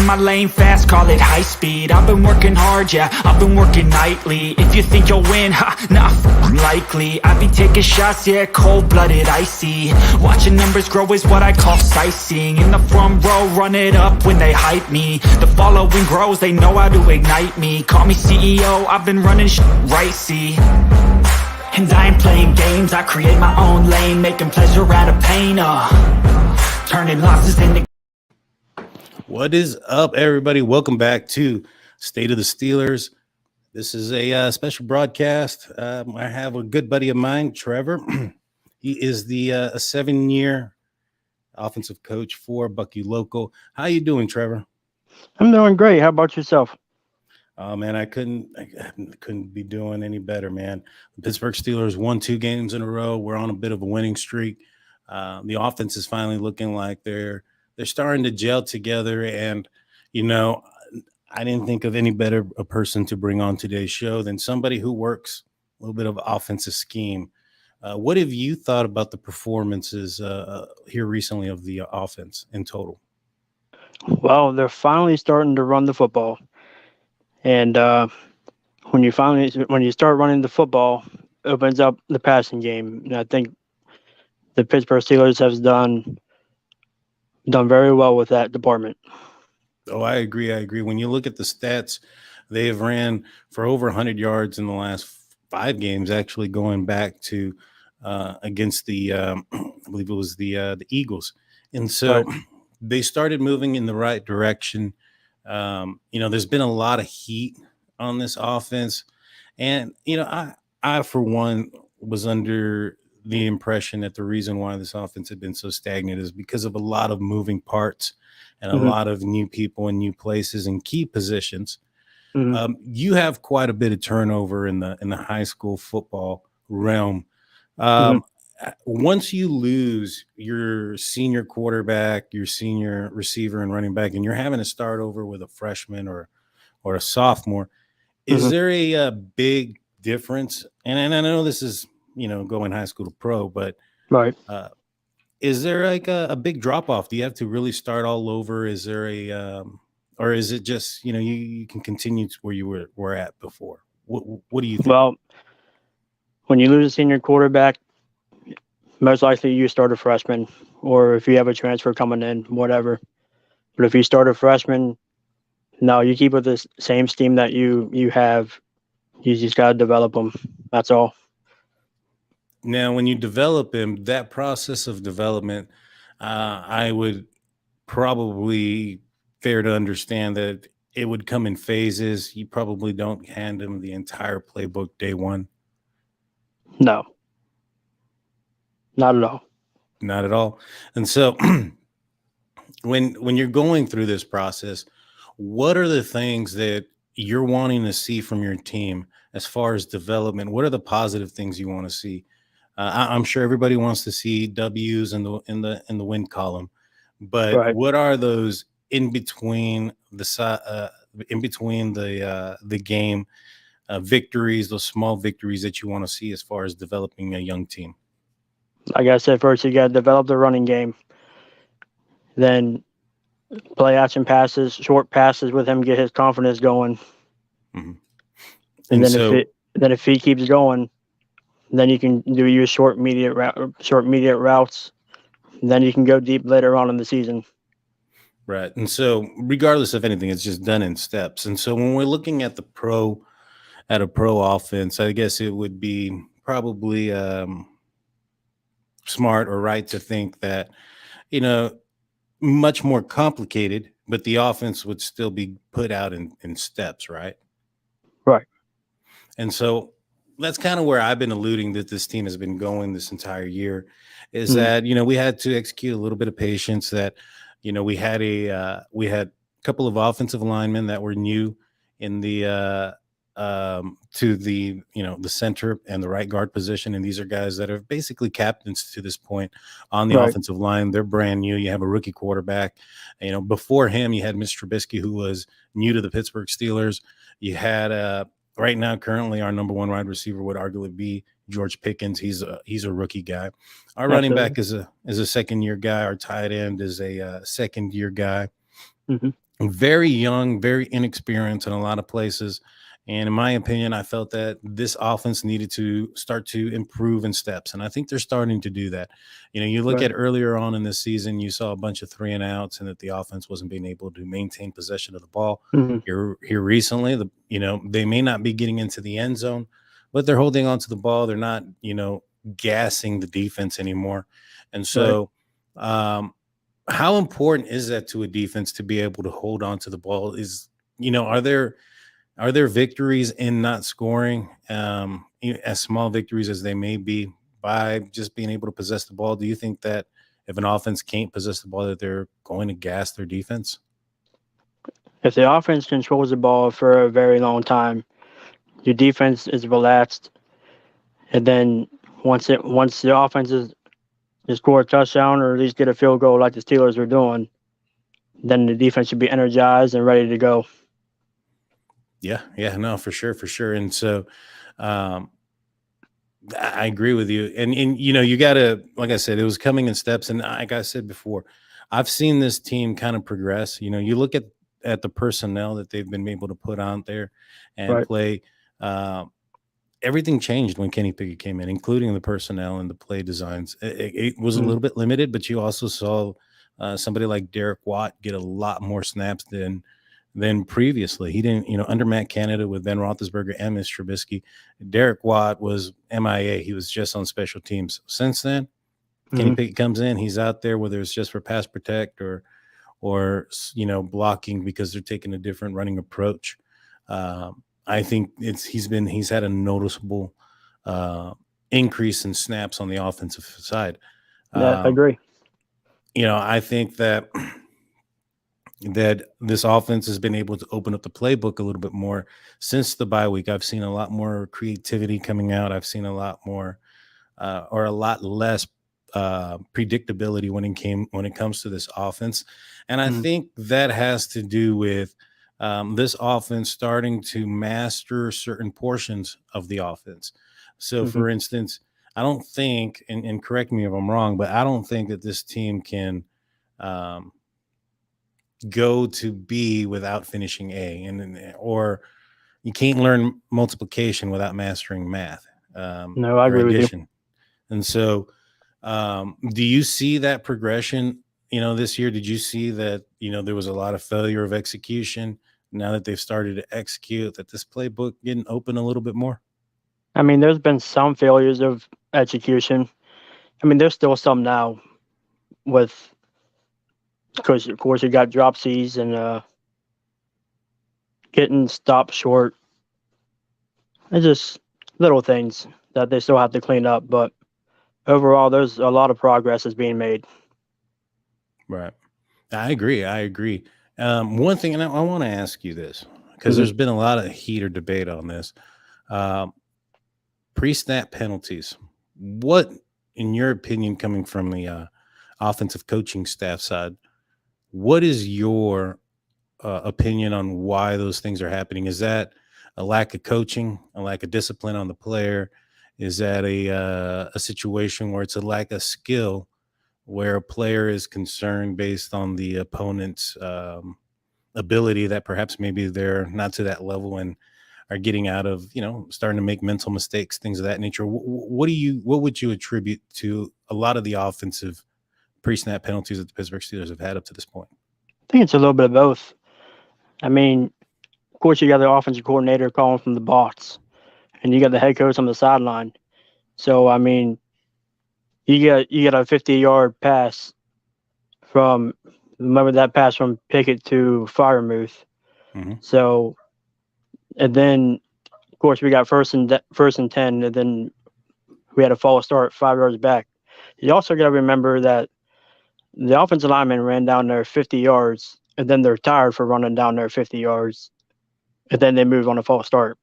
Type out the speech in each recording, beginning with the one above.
my lane fast, call it high speed. I've been working hard, yeah, I've been working nightly. If you think you'll win, nah, likely. I be taking shots, yeah, cold-blooded, icy. Watching numbers grow is what I call sightseeing. In the front row, run it up when they hype me. The following grows, they know how to ignite me. Call me CEO, I've been running right, see. And I ain't playing games, I create my own lane, making pleasure out of pain, turning losses into... What is up, everybody? Welcome back to State of the Steelers. This is a special broadcast. I have a good buddy of mine, Trevor. He is the a 7-year offensive coach for Bucky Local. How you doing, Trevor? I'm doing great. How about yourself? Oh man, I couldn't be doing any better, man. The Pittsburgh Steelers won 2 games in a row. We're on a bit of a winning streak. The offense is finally looking like they're starting to gel together, and you know, I didn't think of any better a person to bring on today's show than somebody who works a little bit of offensive scheme. What have you thought about the performances here recently of the offense in total? Well, they're finally starting to run the football, and when you start running the football, it opens up the passing game. And I think the Pittsburgh Steelers have done very well with that department. Oh, I agree. When you look at the stats, they have ran for over 100 yards in the last 5 games, actually going back to against the I believe it was the Eagles. And so they started moving in the right direction. There's been a lot of heat on this offense. And, I for one was under the impression that the reason why this offense had been so stagnant is because of a lot of moving parts and a lot of new people in new places and key positions. You have quite a bit of turnover in the high school football realm. Once you lose your senior quarterback, your senior receiver and running back, and you're having to start over with a freshman or a sophomore, is there a big difference? And I know this is, going high school to pro, but is there like a big drop off? Do you have to really start all over? Is there or is it just, you can continue to where you were at before? What do you think? Well, when you lose a senior quarterback, most likely you start a freshman, or if you have a transfer coming in, whatever. But if you start a freshman, no, you keep with the same steam that you have. You just got to develop them. That's all. Now, when you develop him, that process of development, I would probably fair to understand that it would come in phases. You probably don't hand him the entire playbook day one. No, not at all. Not at all. And so when you're going through this process, what are the things that you're wanting to see from your team as far as development? What are the positive things you want to see? I'm sure everybody wants to see W's in the win column, but what are those in between the game victories, those small victories that you want to see as far as developing a young team? Like I said, first you got to develop the running game, then play action passes, short passes with him, get his confidence going, and then if he keeps going, then you can do your short immediate routes. Then you can go deep later on in the season. Right. And so regardless of anything, it's just done in steps. And so when we're looking at a pro offense, I guess it would be probably smart or right to think that, much more complicated, but the offense would still be put out in steps, right? Right. And so that's kind of where I've been alluding that this team has been going this entire year is that, we had to execute a little bit of patience, that, we had a couple of offensive linemen that were new in the to the the center and the right guard position, and these are guys that are basically captains to this point on the offensive line. They're brand new. You have a rookie quarterback. Before him, you had Mr. Trubisky, who was new to the Pittsburgh Steelers. You had right now, currently, our number one wide receiver would arguably be George Pickens. He's a rookie guy. Our running back is a second year guy. Our tight end is a second year guy. very young, very inexperienced in a lot of places. And in my opinion, I felt that this offense needed to start to improve in steps. And I think they're starting to do that. You look Right. at earlier on in this season, you saw a bunch of 3-and-outs and that the offense wasn't being able to maintain possession of the ball. Mhm. Here recently, they may not be getting into the end zone, but they're holding on to the ball. They're not, gassing the defense anymore. And Right. so, how important is that to a defense to be able to hold on to the ball? Are there victories in not scoring, as small victories as they may be, by just being able to possess the ball? Do you think that if an offense can't possess the ball, that they're going to gas their defense? If the offense controls the ball for a very long time, your defense is relaxed, and then once the offense is score a touchdown or at least get a field goal like the Steelers were doing, then the defense should be energized and ready to go. Yeah, no, for sure. And so, I agree with you. And you got to, like I said, it was coming in steps. And like I said before, I've seen this team kind of progress. You look at the personnel that they've been able to put out there and Right. play. Everything changed when Kenny Pickett came in, including the personnel and the play designs. It was a little bit limited, but you also saw somebody like Derek Watt get a lot more snaps than previously. He didn't, under Matt Canada with Ben Roethlisberger and Mitch Trubisky, Derek Watt was MIA. He was just on special teams. Since then, Kenny Pickett comes in. He's out there, whether it's just for pass protect or blocking because they're taking a different running approach. I think he's had a noticeable increase in snaps on the offensive side. Yeah, I agree. I think that this offense has been able to open up the playbook a little bit more since the bye week. I've seen a lot more creativity coming out. I've seen a lot more or a lot less predictability when it comes to this offense. And I think that has to do with this offense starting to master certain portions of the offense. So, for instance, I don't think, and correct me if I'm wrong, but I don't think that this team can go to B without finishing A, or you can't learn multiplication without mastering math. No, I or agree with you. addition. And so, do you see that progression? This year, did you see that there was a lot of failure of execution? Now that they've started to execute, that this playbook getting open a little bit more? I mean, there's been some failures of execution. I mean, there's still some now because of course you got dropsies and getting stopped short. It's just little things that they still have to clean up, but overall, there's a lot of progress is being made. Right. I agree. One thing, and I want to ask you this, because there's been a lot of heat or debate on this. Pre-snap penalties. What, in your opinion, coming from the offensive coaching staff side, what is your opinion on why those things are happening? Is that a lack of coaching, a lack of discipline on the player? Is that a situation where it's a lack of skill, where a player is concerned based on the opponent's ability, that perhaps maybe they're not to that level and are getting out of, starting to make mental mistakes, things of that nature? What would you attribute to a lot of the offensive pre-snap penalties that the Pittsburgh Steelers have had up to this point? I think it's a little bit of both. I mean, of course, you got the offensive coordinator calling from the box, and you got the head coach on the sideline. So, I mean, you get a 50-yard pass from, remember that pass from Pickett to Firemouth. So, and then of course we got first and 10, and then we had a false start 5 yards back. You also got to remember that the offensive lineman ran down there 50 yards, and then they're tired for running down there 50 yards, and then they move on a false start.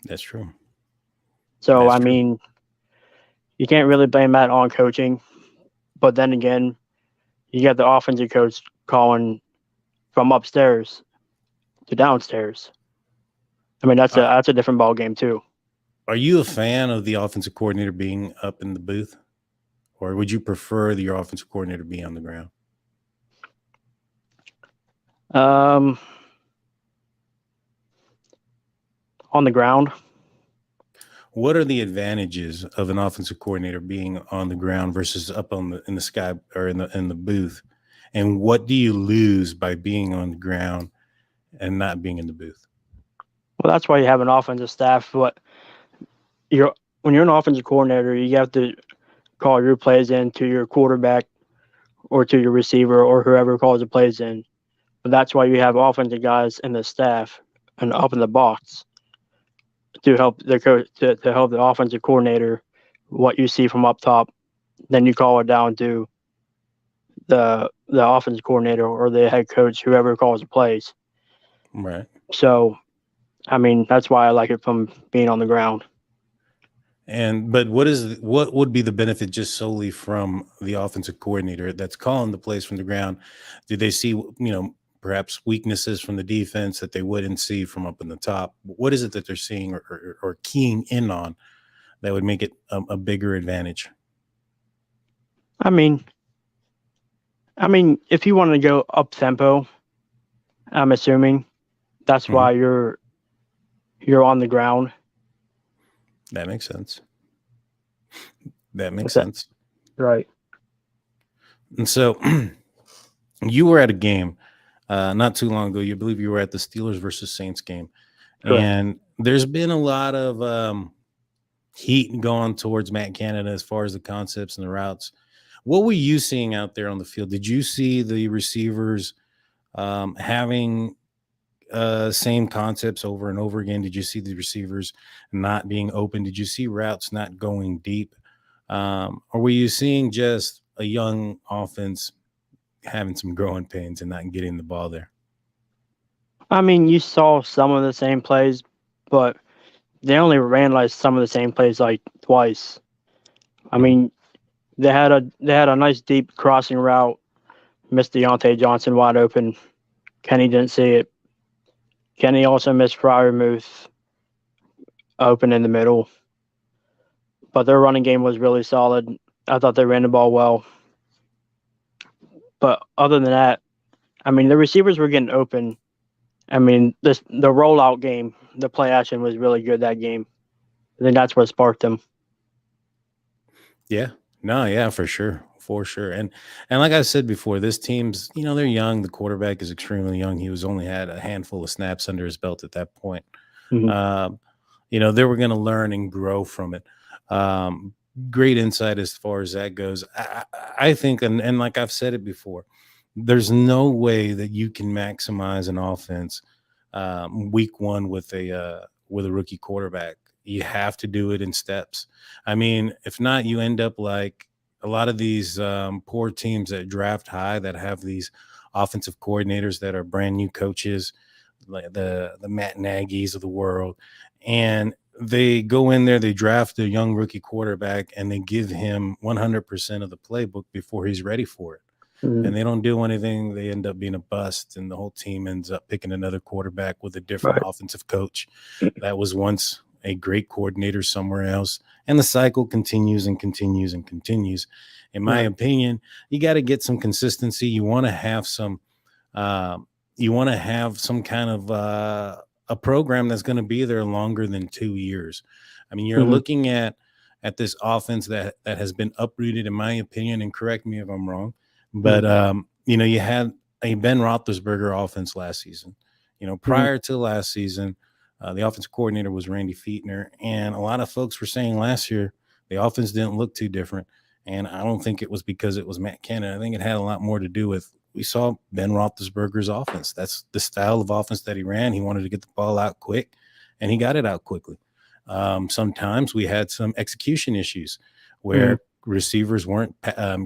That's true. So, I mean, you can't really blame that on coaching. But then again, you got the offensive coach calling from upstairs to downstairs. I mean, that's a different ball game too. Are you a fan of the offensive coordinator being up in the booth, or would you prefer your offensive coordinator be on the ground? On the ground. What are the advantages of an offensive coordinator being on the ground versus up in the sky or in the booth? And what do you lose by being on the ground and not being in the booth? Well, that's why you have an offensive staff. But when you're an offensive coordinator, you have to call your plays in to your quarterback or to your receiver or whoever calls the plays in. But that's why you have offensive guys in the staff and up in the box to help the coach to help the offensive coordinator what you see from up top. Then you call it down to the offensive coordinator or the head coach, whoever calls the plays. Right. So, I mean, that's why I like it from being on the ground. But what would be the benefit just solely from the offensive coordinator that's calling the plays from the ground? Do they see, perhaps weaknesses from the defense that they wouldn't see from up in the top? What is it that they're seeing or keying in on that would make it a bigger advantage? I mean, if you want to go up tempo, I'm assuming that's why you're on the ground. That makes sense. That makes sense. Right. And so you were at a game not too long ago. You believe you were at the Steelers versus Saints game. Correct. And there's been a lot of heat going towards Matt Canada as far as the concepts and the routes. What were you seeing out there on the field? Did you see the receivers having same concepts over and over again? Did you see the receivers not being open? Did you see routes not going deep? Or were you seeing just a young offense having some growing pains and not getting the ball there? I mean, you saw some of the same plays, but they only ran like some of the same plays like twice. I mean, they had a nice deep crossing route, missed Deontay Johnson wide open. Kenny didn't see it. Kenny also missed Fryermuth open in the middle. But their running game was really solid. I thought they ran the ball well. But other than that, I mean, the receivers were getting open. I mean, the rollout game, the play action was really good that game. I think that's what sparked them. Yeah. No, yeah, for sure. For sure. And like I said before, this team's, they're young. The quarterback is extremely young. He was only had a handful of snaps under his belt at that point. Mm-hmm. They were going to learn and grow from it. Great insight as far as that goes. I think, and like I've said it before, there's no way that you can maximize an offense week one with a rookie quarterback. You have to do it in steps. I mean, if not, you end up like a lot of these poor teams that draft high that have these offensive coordinators that are brand new coaches, like the Matt Nagy's of the world, and they go in there, they draft a young rookie quarterback, and they give him 100% of the playbook before he's ready for it. Mm-hmm. And they don't do anything. They end up being a bust, and the whole team ends up picking another quarterback with a different offensive coach that was once a great coordinator somewhere else. And the cycle continues and continues and continues. In my opinion, you got to get some consistency. You want to have some kind of a program that's going to be there longer than 2 years. I mean, you're looking at this offense that has been uprooted, in my opinion, and correct me if I'm wrong, but you had a Ben Roethlisberger offense last season. Prior to last season, the offensive coordinator was Randy Fichtner, and a lot of folks were saying last year the offense didn't look too different, and I don't think it was because it was Matt Canada. I think it had a lot more to do with we saw Ben Roethlisberger's offense. That's the style of offense that he ran. He wanted to get the ball out quick, and he got it out quickly. Sometimes we had some execution issues where receivers weren't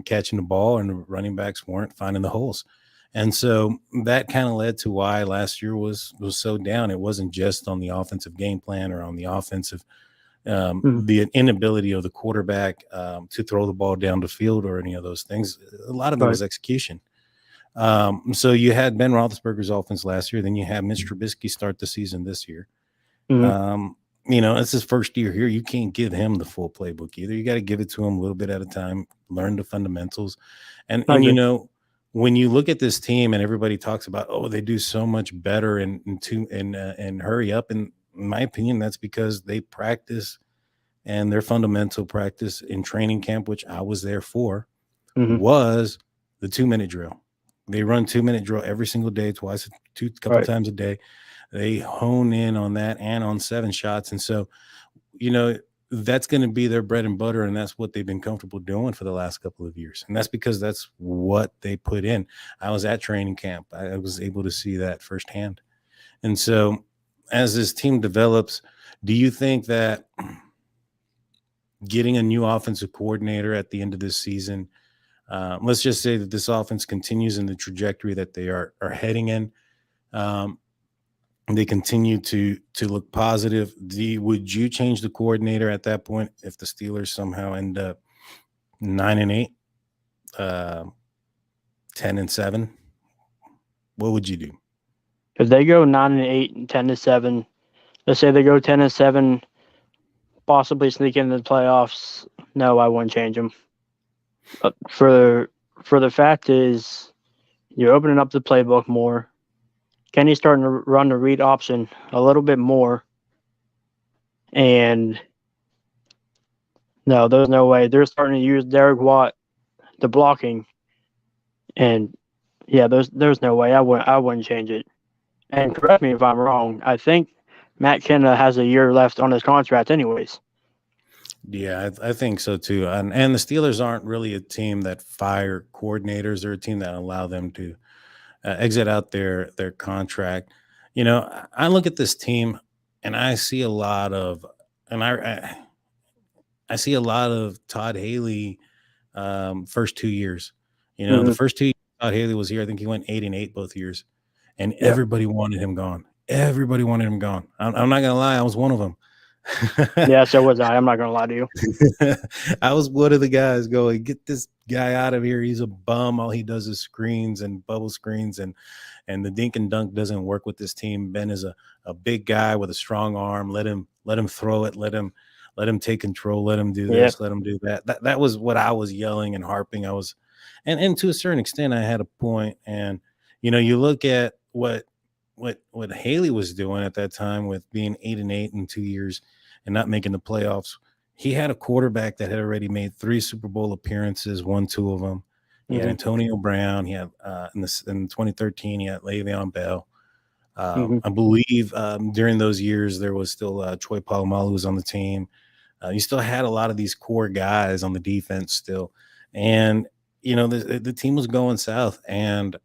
catching the ball and the running backs weren't finding the holes. And so that kind of led to why last year was so down. It wasn't just on the offensive game plan or on the offensive the inability of the quarterback to throw the ball down the field or any of those things. A lot of it was execution. So you had Ben Roethlisberger's offense last year. Then you had Mitch Trubisky start the season this year. It's his first year here. You can't give him the full playbook either. You got to give it to him a little bit at a time, learn the fundamentals. And when you look at this team and everybody talks about, oh, they do so much better and hurry up. And in my opinion, that's because they practice, and their fundamental practice in training camp, which I was there for, was the 2-minute drill. They run 2-minute drill every single day, couple times a day. They hone in on that and on 7 shots. And so, that's going to be their bread and butter, and that's what they've been comfortable doing for the last couple of years. And that's because that's what they put in. I was at training camp. I was able to see that firsthand. And so as this team develops, do you think that getting a new offensive coordinator at the end of this season, let's just say that this offense continues in the trajectory that they are heading in, they continue to look positive, would you change the coordinator at that point if the Steelers somehow end up 9-8, 10-7? What would you do? If they go 9-8 and 10-7, let's say they go 10-7, possibly sneak into the playoffs, no, I wouldn't change them. But for the fact is, you're opening up the playbook more. Kenny's starting to run the read option a little bit more. And no, there's no way. They're starting to use Derek Watt, the blocking. And yeah, there's no way. I wouldn't change it. And correct me if I'm wrong. I think Matt Kenna has a year left on his contract anyways. Yeah, I think so too. And the Steelers aren't really a team that fire coordinators. They're a team that allow them to exit out their contract. I look at this team and I see a lot of, I see a lot of Todd Haley first 2 years. The first 2 years Todd Haley was here, I think he went 8-8 both years, and everybody wanted him gone. Everybody wanted him gone. I'm not gonna lie, I was one of them. Yeah, so was I. I'm not gonna lie to you. I was one of the guys going, get this guy out of here. He's a bum. All he does is screens and bubble screens, and the dink and dunk doesn't work with this team. Ben is a big guy with a strong arm. Let him throw it. Let him take control. Let him do this. Let him do that. That was what I was yelling and harping. I was, and to a certain extent, I had a point. And you look at what Haley was doing at that time with being 8-8 in 2 years and not making the playoffs. He had a quarterback that had already made 3 Super Bowl appearances, won 2 of them. He had Antonio Brown. He had in 2013, he had Le'Veon Bell. I believe during those years there was still Troy Polamalu was on the team. You still had a lot of these core guys on the defense still, and the team was going south. And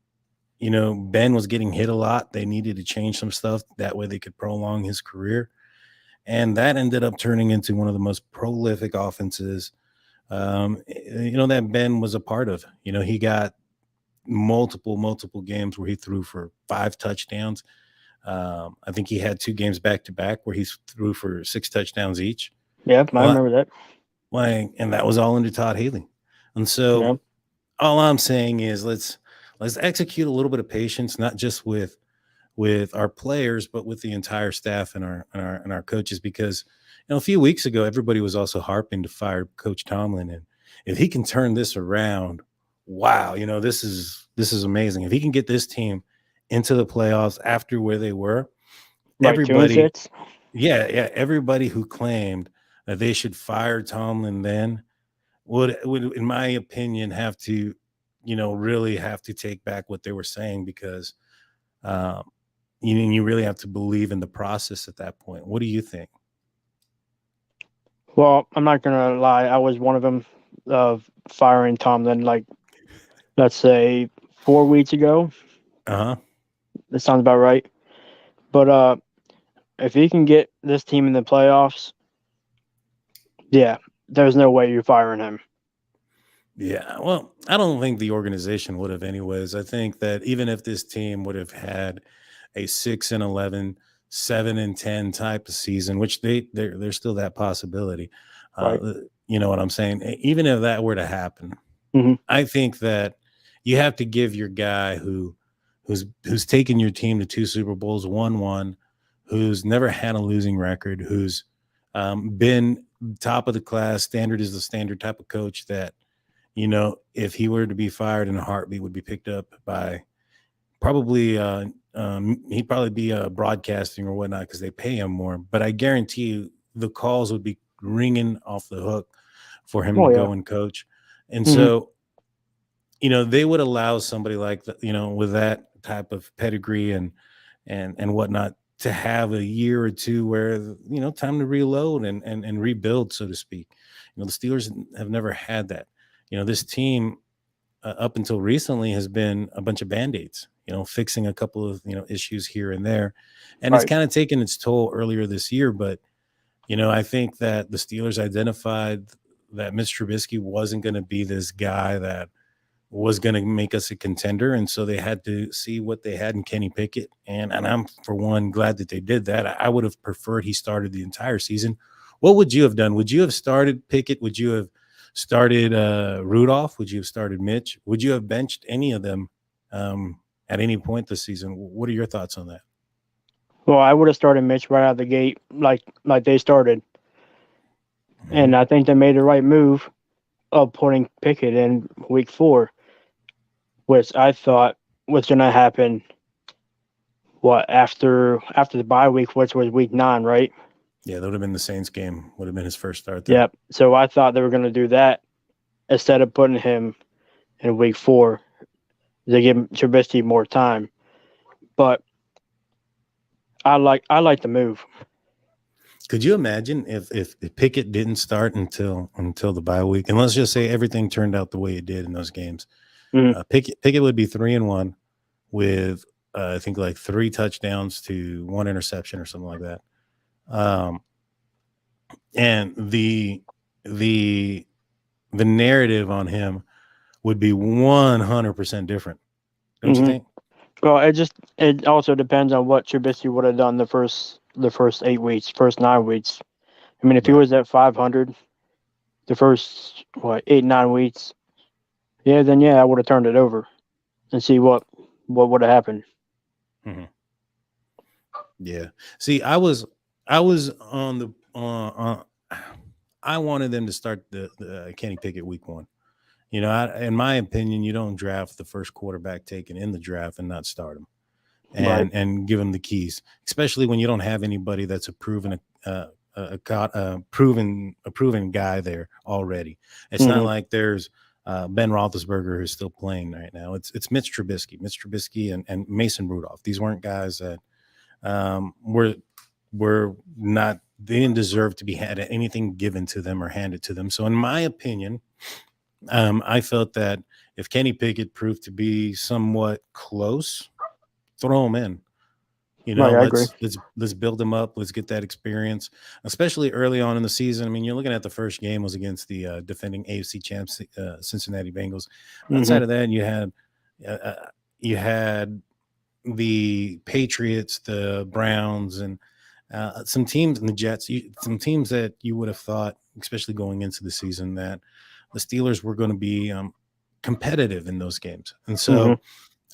Ben was getting hit a lot. They needed to change some stuff that way they could prolong his career. And that ended up turning into one of the most prolific offenses, that Ben was a part of. He got multiple games where he threw for 5 touchdowns. I think he had 2 games back to back where he threw for 6 touchdowns each. Yeah, I remember that. And that was all under Todd Haley. And so all I'm saying is let's execute a little bit of patience, not just with our players, but with the entire staff and our coaches, because a few weeks ago everybody was also harping to fire Coach Tomlin, and if he can turn this around, wow, this is amazing. If he can get this team into the playoffs after where they were, everybody who claimed that they should fire Tomlin then would in my opinion have to really have to take back what they were saying, because you really have to believe in the process at that point. What do you think? Well, I'm not going to lie. I was one of them of firing Tomlin, like, let's say 4 weeks ago. That sounds about right. But if he can get this team in the playoffs, yeah, there's no way you're firing him. Yeah, well, I don't think the organization would have anyways. I think that even if this team would have had a 6-11, 7-10 type of season, which there's still that possibility. Right. You know what I'm saying? Even if that were to happen, I think that you have to give your guy who's taken your team to 2 Super Bowls, won 1, who's never had a losing record, who's been top of the class, standard is the standard type of coach that if he were to be fired in a heartbeat, would be picked up by probably he'd probably be broadcasting or whatnot because they pay him more. But I guarantee you the calls would be ringing off the hook for him Oh to yeah. go and coach. And Mhm. so, they would allow somebody like that, with that type of pedigree and whatnot to have a year or two where, time to reload and rebuild, so to speak. The Steelers have never had that. This team up until recently has been a bunch of band-aids, fixing a couple of, issues here and there. And it's Right. kind of taken its toll earlier this year. But, I think that the Steelers identified that Mitch Trubisky wasn't going to be this guy that was going to make us a contender. And so they had to see what they had in Kenny Pickett. And I'm, for one, glad that they did that. I would have preferred he started the entire season. What would you have done? Would you have started Pickett? Would you have started Rudolph? Would you have started Mitch? Would you have benched any of them at any point this season? What are your thoughts on that? Well, I would have started Mitch right out of the gate, like they started, Mm-hmm. and I think they made the right move of putting Pickett in week 4, which I thought was going to happen. What after the bye week, which was week 9, right? Yeah, that would have been the Saints game. Would have been his first start there. Yep. So I thought they were going to do that instead of putting him in week 4 to give Trubisky more time. But I like the move. Could you imagine if Pickett didn't start until the bye week, and let's just say everything turned out the way it did in those games? Mhm. Pickett would be 3-1 with I think like 3 touchdowns to 1 interception or something like that. And the narrative on him would be 100% different, don't you Mhm. think? Well, it also depends on what Trubisky would have done the first 8 weeks, first 9 weeks. I mean, if he Right. was at 500 the first 8 9 weeks, then I would have turned it over and see what would have happened. Mm-hmm. Yeah. See, I was on the I wanted them to start the Kenny Pickett week 1. In my opinion, you don't draft the first quarterback taken in the draft and not start him Right. and give him the keys, especially when you don't have anybody that's a proven proven guy there already. It's not Mhm. like there's Ben Roethlisberger who's still playing right now. It's Mitch Trubisky and Mason Rudolph. These weren't guys that were not, they didn't deserve to be had anything given to them or handed to them. So in my opinion, I felt that if Kenny Pickett proved to be somewhat close, throw him in. Right, I agree. Let's build him up. Let's get that experience, especially early on in the season. I mean, you're looking at the first game was against the defending AFC champs, Cincinnati Bengals. Outside Mhm. of that, you had the Patriots, the Browns, and some teams in the Jets. Some teams that you would have thought, especially going into the season, that the Steelers were going to be competitive in those games. And so,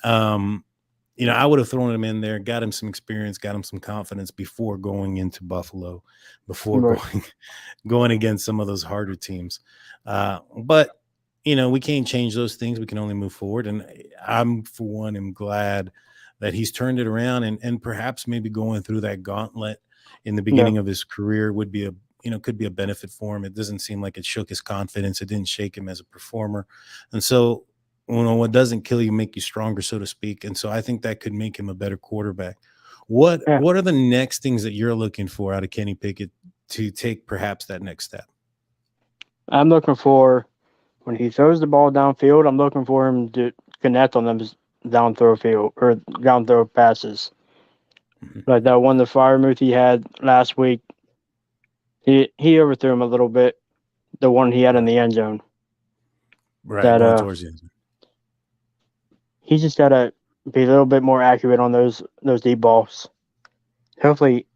I would have thrown him in there, got him some experience, got him some confidence before going into Buffalo, before Right. going against some of those harder teams. But we can't change those things. We can only move forward. And I'm, for one, am glad that he's turned it around and perhaps maybe going through that gauntlet in the beginning Yeah. of his career would be could be a benefit for him. It doesn't seem like it shook his confidence. It didn't shake him as a performer. And so, what doesn't kill you make you stronger, so to speak. And so I think that could make him a better quarterback. What Yeah. are the next things that you're looking for out of Kenny Pickett to take perhaps that next step? I'm looking for when he throws the ball downfield, I'm looking for him to connect on them down throw passes. Mhm. Like that one, the fire move he had last week, he overthrew him a little bit. The one he had in the end zone. Right, That going towards the end zone. he just gotta be a little bit more accurate on those deep balls. Hopefully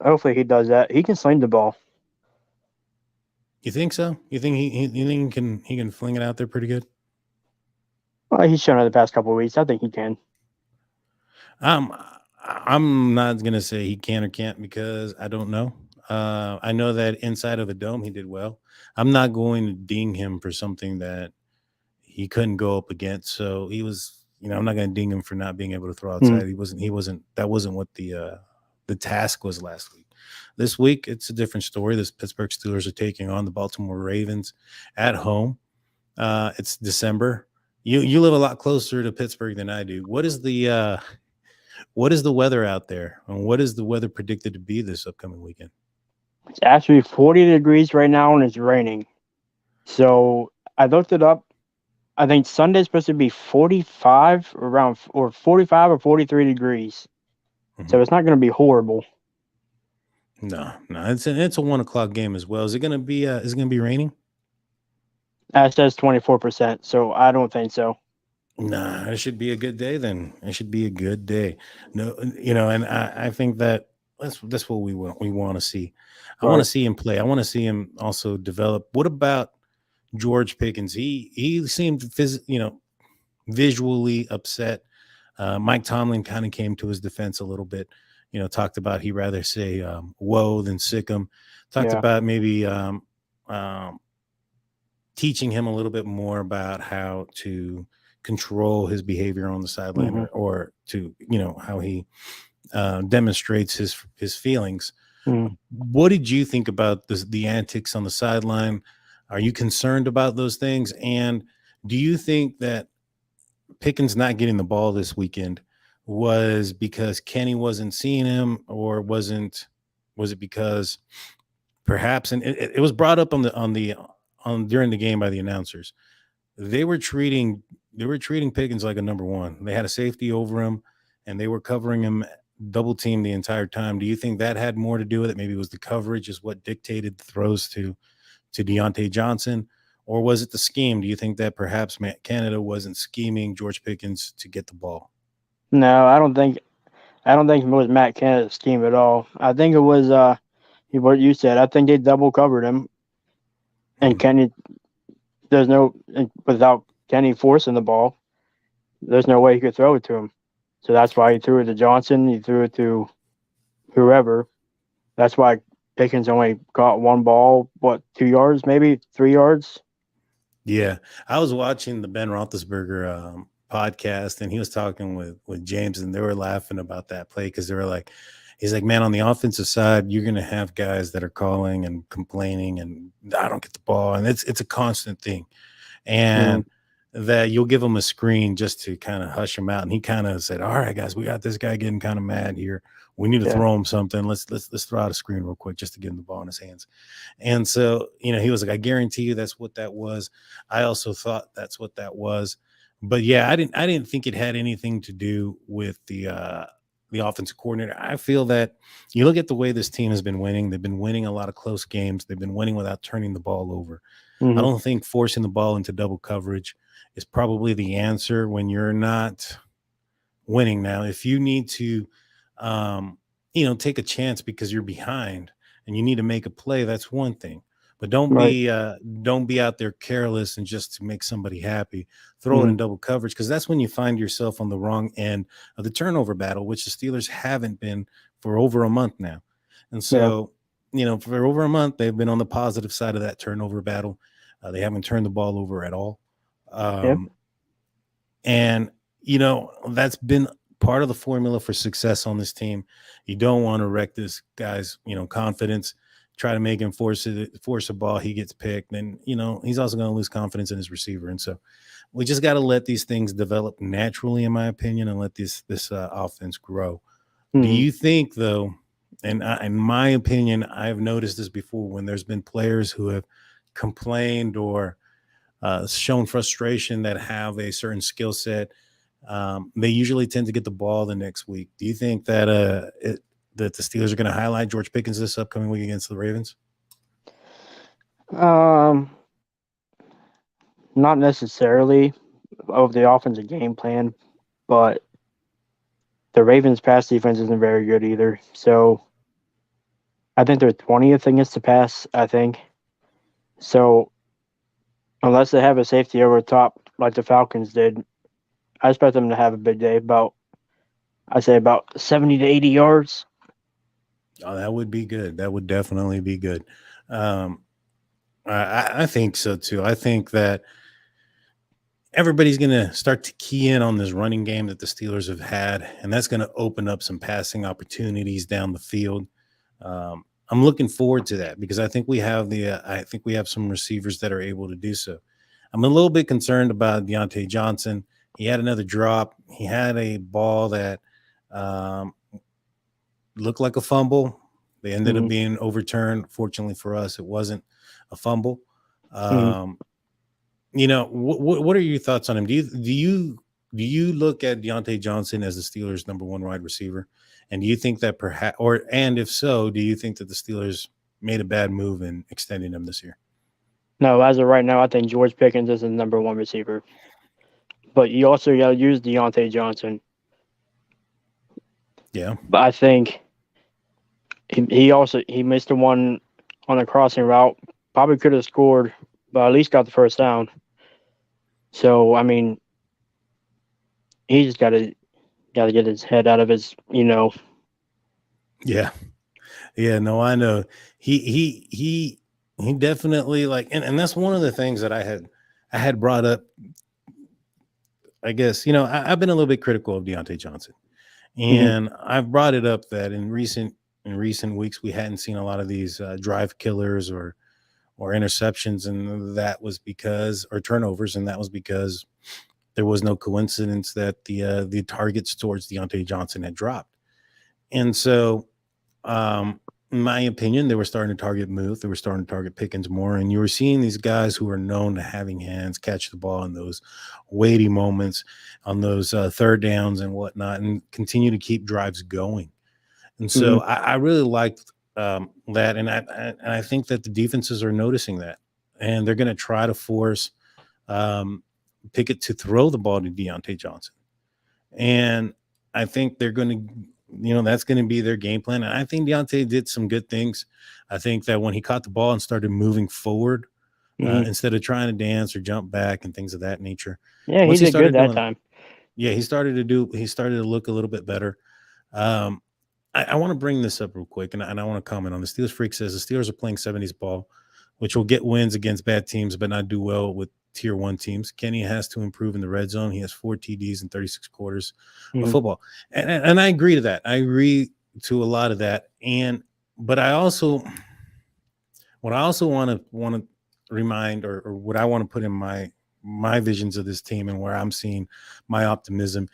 he does that. He can sling the ball. You think so? You think he can fling it out there pretty good? Well, he's shown it the past couple of weeks. I think he can. I'm not gonna say he can or can't because I don't know. I know that inside of a dome he did well. I'm not going to ding him for something that he couldn't go up against. So he was, I'm not going to ding him for not being able to throw outside. That wasn't what the task was last week. This week, it's a different story. This Pittsburgh Steelers are taking on the Baltimore Ravens at home. It's December. You live a lot closer to Pittsburgh than I do. What is the weather out there, and what is the weather predicted to be this upcoming weekend? It's actually 40 degrees right now, and it's raining. So I looked it up. I think Sunday's supposed to be 45 or 45 or 43 degrees. Mm-hmm. So it's not going to be horrible. No, it's a 1:00 game as well. Is it going to be raining? It says 24%, so I don't think so. Nah, it should be a good day then. It should be a good day. No, and I think that that's what we want to see. I want to see him play. I want to see him also develop. What about George Pickens? He seemed visually upset. Mike Tomlin kind of came to his defense a little bit. Talked about he'd rather say whoa than sick him. Talked about maybe teaching him a little bit more about how to control his behavior on the sideline, mm-hmm. or to how he demonstrates his feelings. Mm-hmm. What did you think about the antics on the sideline? Are you concerned about those things? And do you think that Pickens not getting the ball this weekend was because Kenny wasn't seeing him, or was it because perhaps, and it was brought up during the game by the announcers, they were treating Pickens like a number one. They had a safety over him, and they were covering him double team the entire time. Do you think that had more to do with it? Maybe it was the coverage is what dictated the throws to Deontay Johnson, or was it the scheme? Do you think that perhaps Matt Canada wasn't scheming George Pickens to get the ball? No, I don't think it was Matt Canada's scheme at all. I think it was what you said. I think they double covered him, and Kenny. Without Kenny forcing the ball, there's no way he could throw it to him. So that's why he threw it to Johnson. He threw it to whoever. That's why Pickens only caught one ball, 2 yards, maybe 3 yards. Yeah, I was watching the Ben Roethlisberger podcast, and he was talking with James, and they were laughing about that play because they were like, he's like, man, on the offensive side, you're going to have guys that are calling and complaining, and I don't get the ball, and it's a constant thing, and that you'll give him a screen just to kind of hush him out. And he kind of said, all right, guys, we got this guy getting kind of mad here. We need to throw him something. Let's throw out a screen real quick just to get him the ball in his hands. And so, he was like, I guarantee you that's what that was. I also thought that's what that was. But yeah, I didn't think it had anything to do with the offensive coordinator. I feel that you look at the way this team has been winning. They've been winning a lot of close games. They've been winning without turning the ball over. Mm-hmm. I don't think forcing the ball into double coverage is probably the answer when you're not winning. Now, if you need to, take a chance because you're behind and you need to make a play, that's one thing. But don't be out there careless and just to make somebody happy. Throw it in double coverage, because that's when you find yourself on the wrong end of the turnover battle, which the Steelers haven't been for over a month now. And so, for over a month, they've been on the positive side of that turnover battle. They haven't turned the ball over at all. And, that's been part of the formula for success on this team. You don't want to wreck this guy's, confidence. Try to make him force a ball, he gets picked, then he's also going to lose confidence in his receiver. And so we just got to let these things develop naturally, in my opinion, and let this offense grow. Mm-hmm. Do you think, though, and in my opinion, I've noticed this before, when there's been players who have complained or shown frustration that have a certain skill set, they usually tend to get the ball the next week. Do you think that that the Steelers are going to highlight George Pickens this upcoming week against the Ravens? Not necessarily of the offensive game plan, but the Ravens' pass defense isn't very good either. So I think they're 20th against the pass, I think. So unless they have a safety over the top like the Falcons did, I expect them to have a big day, about 70 to 80 yards. Oh, that would be good. That would definitely be good. I think so too. I think that everybody's going to start to key in on this running game that the Steelers have had, and that's going to open up some passing opportunities down the field. I'm looking forward to that because I think we have some receivers that are able to do so. I'm a little bit concerned about Deontay Johnson. He had another drop. He had a ball that looked like a fumble. They ended up being overturned. Fortunately for us, it wasn't a fumble. You know, what are your thoughts on him? Do you look at Deontay Johnson as the Steelers' number one wide receiver? And do you think that and if so, do you think that the Steelers made a bad move in extending him this year? No, as of right now, I think George Pickens is the number one receiver. But you also got to use Deontay Johnson. Yeah. But I think he missed the one on the crossing route. Probably could have scored, but at least got the first down. So, I mean, he just got to get his head out of his, Yeah. Yeah, no, I know. He definitely and that's one of the things that I had brought up. I guess, I've been a little bit critical of Deontay Johnson. And I've brought it up that in recent weeks we hadn't seen a lot of these drive killers or interceptions, and that was because or turnovers, and that was because there was no coincidence that the targets towards Deontay Johnson had dropped. And so, in my opinion, they were starting to target Muth. They were starting to target Pickens more. And you were seeing these guys who are known to having hands catch the ball in those weighty moments, on those third downs and whatnot, and continue to keep drives going. And so I really liked that. And I think that the defenses are noticing that. And they're going to try to force Pickett to throw the ball to Deontay Johnson. And I think they're going to, that's going to be their game plan. And I think Deontay did some good things. I think that when he caught the ball and started moving forward, instead of trying to dance or jump back and things of that nature. Yeah, he did good that time. Yeah, he started to look a little bit better. I want to bring this up real quick, and I want to comment on the Steelers Freak says the Steelers are playing 70s ball, which will get wins against bad teams, but not do well with tier 1 teams. Kenny has to improve in the red zone. He has 4 TDs in 36 quarters of football. And I agree to that. I agree to a lot of that. But I also want to remind, or what I want to put in my visions of this team and where I'm seeing my optimism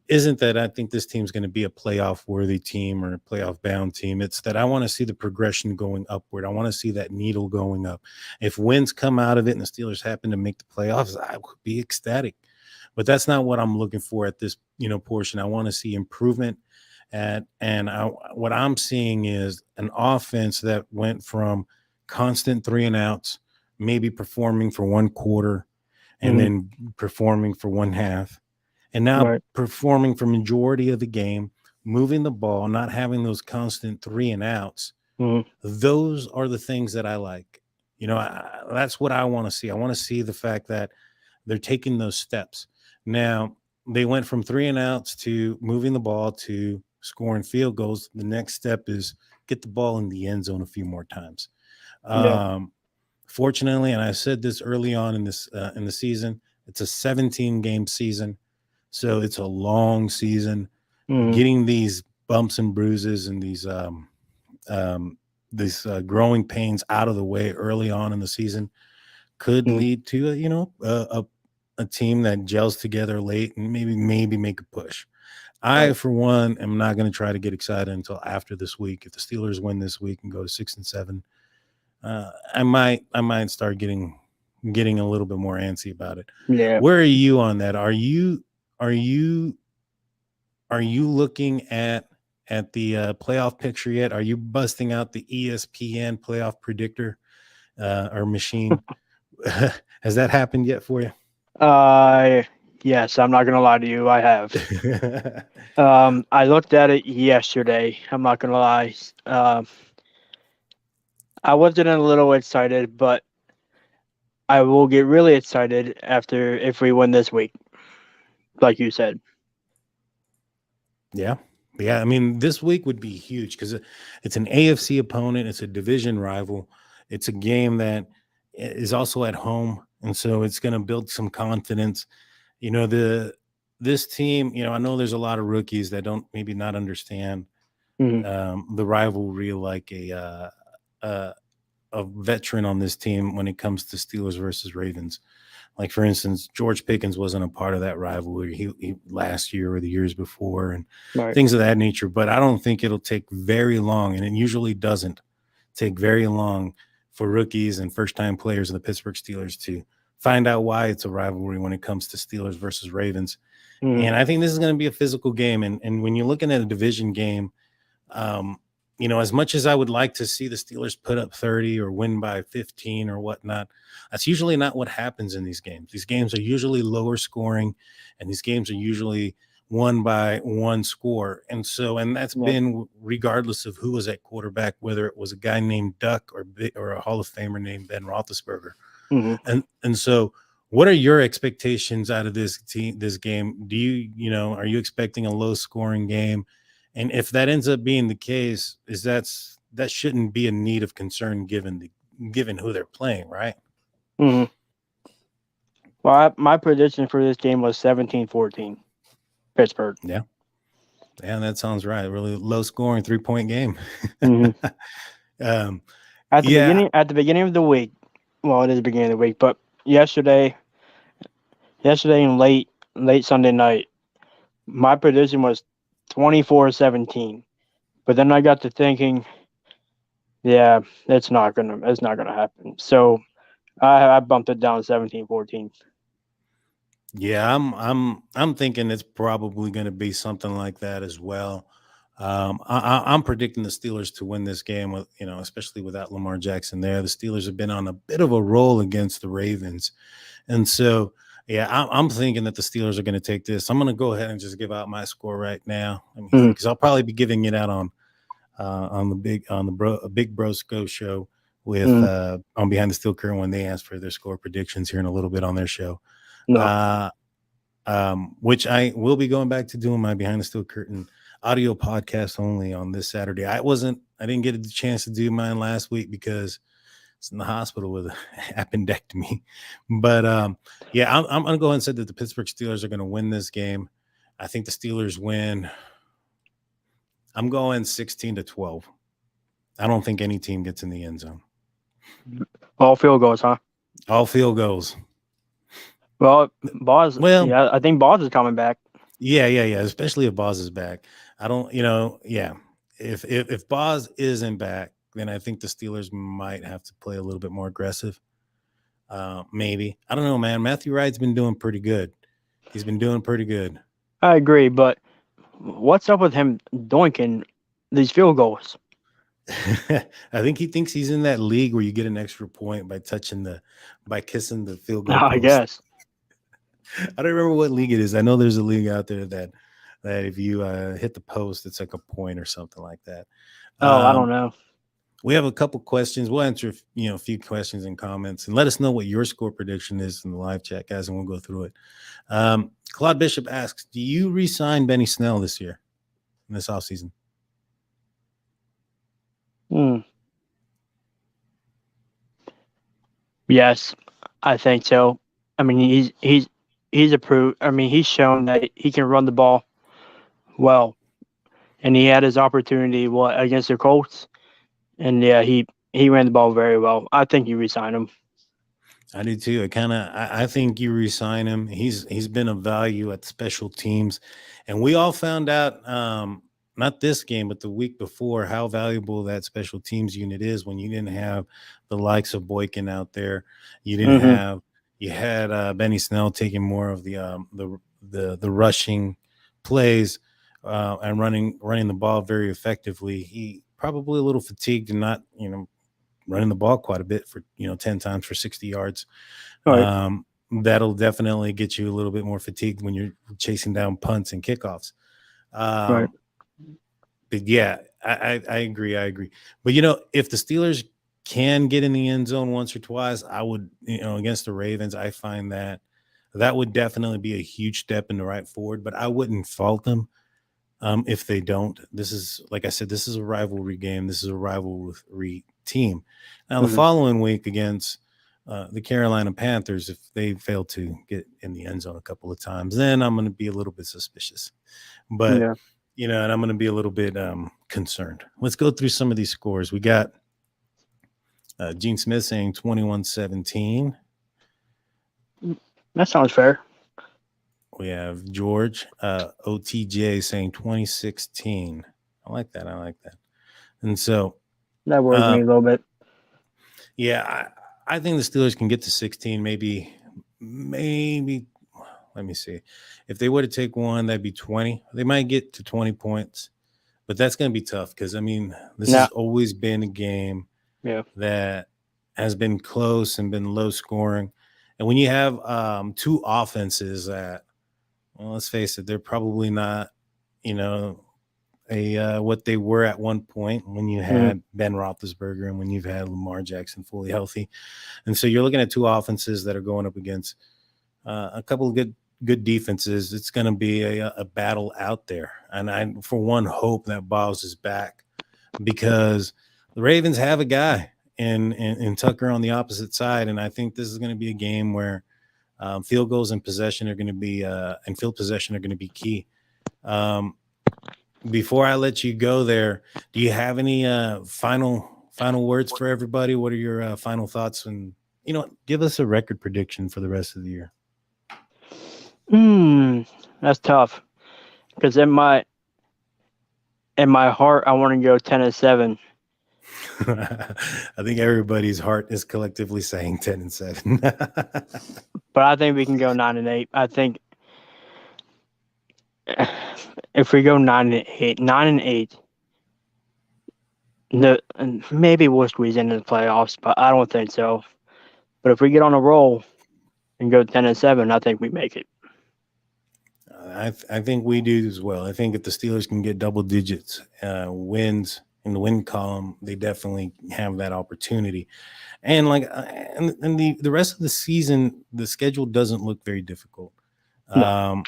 isn't that I think this team's going to be a playoff worthy team or a playoff bound team. It's that I want to see the progression going upward. I want to see that needle going up. If wins come out of it and the Steelers happen to make the playoffs, I would be ecstatic. But that's not what I'm looking for at this, portion. I want to see improvement. What I'm seeing is an offense that went from constant 3 and outs, maybe performing for one quarter and then performing for one half. And now performing for majority of the game, moving the ball, not having those constant 3 and outs. Those are the things that I like. That's what I want to see. I want to see the fact that they're taking those steps. Now, they went from 3 and outs to moving the ball to scoring field goals. The next step is get the ball in the end zone a few more times. Fortunately, and I said this early on in the season, it's a 17-game season. So it's a long season. Getting these bumps and bruises and these growing pains out of the way early on in the season could lead to a team that gels together late and maybe make a push. I, for one, am not going to try to get excited until after this week. If the Steelers win this week and go to 6-7, I might start getting a little bit more antsy about it. Yeah. Where are you on that? Are you looking at the playoff picture yet? Are you busting out the ESPN playoff predictor or machine? Has that happened yet for you? Yes, I'm not gonna lie to you. I have. I looked at it yesterday. I'm not gonna lie. I wasn't a little excited, but I will get really excited if we win this week, like you said. Yeah. I mean, this week would be huge because it's an AFC opponent. It's a division rival. It's a game that is also at home. And so it's going to build some confidence. This team, I know there's a lot of rookies that don't maybe not understand the rivalry like a veteran on this team when it comes to Steelers versus Ravens. Like, for instance, George Pickens wasn't a part of that rivalry he last year or the years before and things of that nature. But I don't think it'll take very long, and it usually doesn't take very long for rookies and first-time players of the Pittsburgh Steelers to find out why it's a rivalry when it comes to Steelers versus Ravens. And I think this is going to be a physical game. And when you're looking at a division game, as much as I would like to see the Steelers put up 30 or win by 15 or whatnot, that's usually not what happens in these games. These games are usually lower scoring, and these games are usually won by one score. And that's been regardless of who was at quarterback, whether it was a guy named Duck or a Hall of Famer named Ben Roethlisberger. And so what are your expectations out of this game? Do you, are you expecting a low scoring game? And if that ends up being the case, that shouldn't be a need of concern given who they're playing, right? Well, my prediction for this game was 17-14, Pittsburgh. Yeah, that sounds right. Really low scoring 3-point game. At the beginning of the week, well, it is the beginning of the week, but yesterday and late Sunday night, my prediction was 24-17. But then I got to thinking, yeah, it's not gonna happen. So I bumped it down 17-14. Yeah, I'm thinking it's probably going to be something like that as well. I'm predicting the Steelers to win this game with, especially without Lamar Jackson there. The Steelers have been on a bit of a roll against the Ravens. And so, yeah, I'm thinking that the Steelers are going to take this. I'm going to go ahead and just give out my score right now, because I'll probably be giving it out on the Big Brosco show with on Behind the Steel Curtain when they ask for their score predictions here in a little bit on their show. Which I will be going back to doing my Behind the Steel Curtain audio podcast only on this Saturday. I didn't get a chance to do mine last week because it's in the hospital with an appendectomy. But I'm going to go ahead and say that the Pittsburgh Steelers are going to win this game. I think the Steelers win. I'm going 16-12. I don't think any team gets in the end zone. All field goals, huh? All field goals. Well, Boz. I think Boz is coming back. Yeah. Especially if Boz is back. I don't, if Boz isn't back, then I think the Steelers might have to play a little bit more aggressive. Maybe. I don't know, man. Matthew Wright's been doing pretty good. He's been doing pretty good. I agree, but what's up with him doinking these field goals? I think he thinks he's in that league where you get an extra point by kissing the field goal post. I guess. I don't remember what league it is. I know there's a league out there that if you hit the post, it's like a point or something like that. I don't know. We have a couple questions. We'll answer a few questions and comments, and let us know what your score prediction is in the live chat, guys, and we'll go through it. Claude Bishop asks, do you re-sign Benny Snell this year, in this offseason? Yes, I think so. I mean, he's approved. I mean, he's shown that he can run the ball well, and he had his opportunity against the Colts, and yeah, he ran the ball very well. I think you re-sign him. I do too. I think you re-sign him. He's been of value at special teams, and we all found out not this game, but the week before, how valuable that special teams unit is when you didn't have the likes of Boykin out there. You didn't have. You had Benny Snell taking more of the rushing plays and running the ball very effectively. He probably a little fatigued and not running the ball quite a bit for 10 times for 60 yards. Right. That'll definitely get you a little bit more fatigued when you're chasing down punts and kickoffs. Right. But yeah, I agree. But if the Steelers can get in the end zone once or twice, I would, against the Ravens, I find that would definitely be a huge step in the right forward, but I wouldn't fault them if they don't. This is, like I said, this is a rivalry game. This is a rivalry team. Now, the following week against the Carolina Panthers, if they fail to get in the end zone a couple of times, then I'm going to be a little bit suspicious. But, and I'm going to be a little bit concerned. Let's go through some of these scores. We got Gene Smith saying 21-17. That sounds fair. We have George OTJ saying 2016. I like that. And so that worries me a little bit. Yeah, I think the Steelers can get to 16, maybe. Let me see. If they were to take one, that'd be 20. They might get to 20 points, but that's going to be tough because, this has always been a game that has been close and been low scoring. And when you have two offenses that, well, let's face it, they're probably not, what they were at one point when you had Ben Roethlisberger and when you've had Lamar Jackson fully healthy. And so you're looking at two offenses that are going up against a couple of good defenses. It's going to be a battle out there. And I, for one, hope that Bowles is back because the Ravens have a guy in Tucker on the opposite side. And I think this is going to be a game where field goals and possession are going to be and field possession are going to be key. Before I let you go there, do you have any final words for everybody? What are your final thoughts? And, give us a record prediction for the rest of the year. That's tough because in my heart, I want to go 10-7. I think everybody's heart is collectively saying 10-7. But I think we can go 9-8. I think if we go 9-8, maybe we'll squeeze into the playoffs, but I don't think so. But if we get on a roll and go 10-7, I think we make it. I think we do as well. I think if the Steelers can get double digits wins in the win column, they definitely have that opportunity. And the rest of the season, the schedule doesn't look very difficult. No.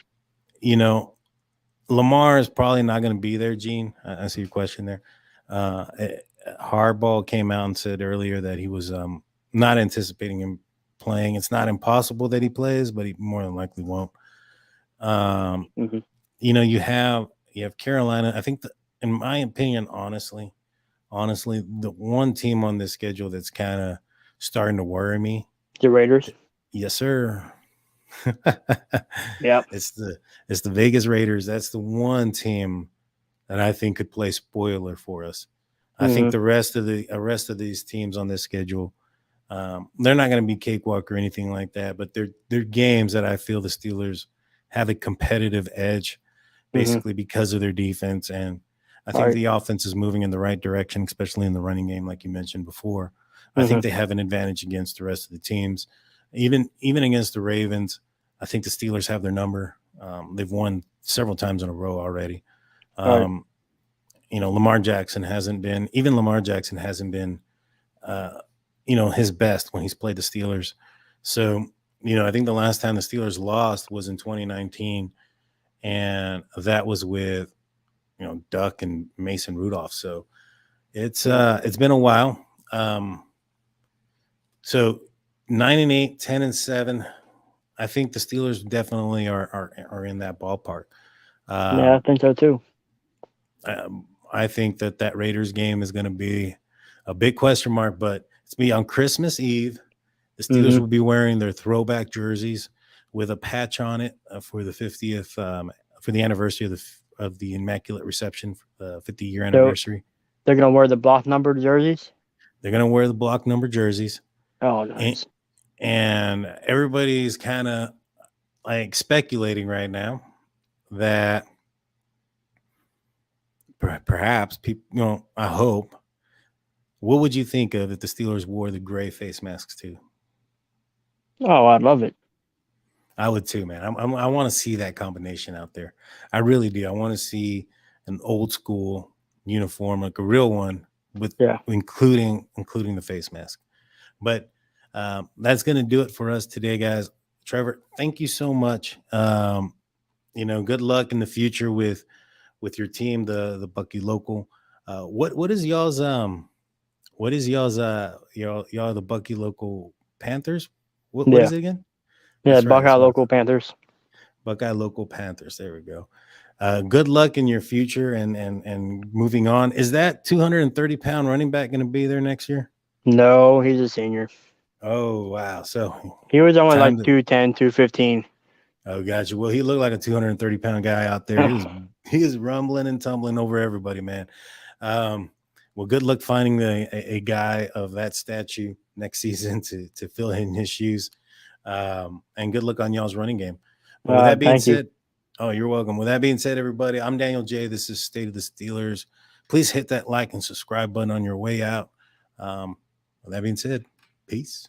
Lamar is probably not going to be there, Gene. I see your question there. Harbaugh came out and said earlier that he was not anticipating him playing. It's not impossible that he plays, but he more than likely won't. You have Carolina. I think in my opinion, honestly, the one team on this schedule that's kind of starting to worry me. The Raiders. Yes, sir. Yeah. It's the Vegas Raiders. That's the one team that I think could play spoiler for us. I think the rest of these teams on this schedule, they're not going to be cakewalk or anything like that, but they're games that I feel the Steelers have a competitive edge basically because of their defense. And I think the offense is moving in the right direction, especially in the running game, like you mentioned before. I think they have an advantage against the rest of the teams. Even against the Ravens, I think the Steelers have their number. They've won several times in a row already. Lamar Jackson hasn't been his best when he's played the Steelers. So, I think the last time the Steelers lost was in 2019, and that was with, Duck and Mason Rudolph. So it's been a while. So 9-8, 10-7. I think the Steelers definitely are in that ballpark. Yeah, I think so too. I think that Raiders game is going to be a big question mark, but it's be on Christmas Eve. The Steelers will be wearing their throwback jerseys with a patch on it for the 50th, for the anniversary of the Immaculate Reception, 50-year anniversary. They're going to wear the block number jerseys? They're going to wear the block number jerseys. Oh, nice. And everybody's kind of like speculating right now that perhaps people, I hope. What would you think of if the Steelers wore the gray face masks too? Oh, I'd love it. I would too, man. I want to see that combination out there. I really do. I want to see an old school uniform, like a real one, with including the face mask. But that's going to do it for us today, guys. Trevor, thank you so much. Good luck in the future with your team, the Bucky Local. What is y'all's y'all the Bucky Local Panthers. What Yeah. is it again? Yeah, That's right, Buckeye that's what I local Panthers. Buckeye Local Panthers. There we go. Good luck in your future and moving on. Is that 230-pound running back going to be there next year? No, he's a senior. Oh, wow. So He was only time like to- 210, 215. oh, gotcha. Well, he looked like a 230-pound guy out there. He was rumbling and tumbling over everybody, man. Well, good luck finding a guy of that statue next season to fill in his shoes. And good luck on y'all's running game. But with that being said, oh, you're welcome. With that being said, everybody, I'm Daniel J. This is State of the Steelers. Please hit that like and subscribe button on your way out. With that being said, peace.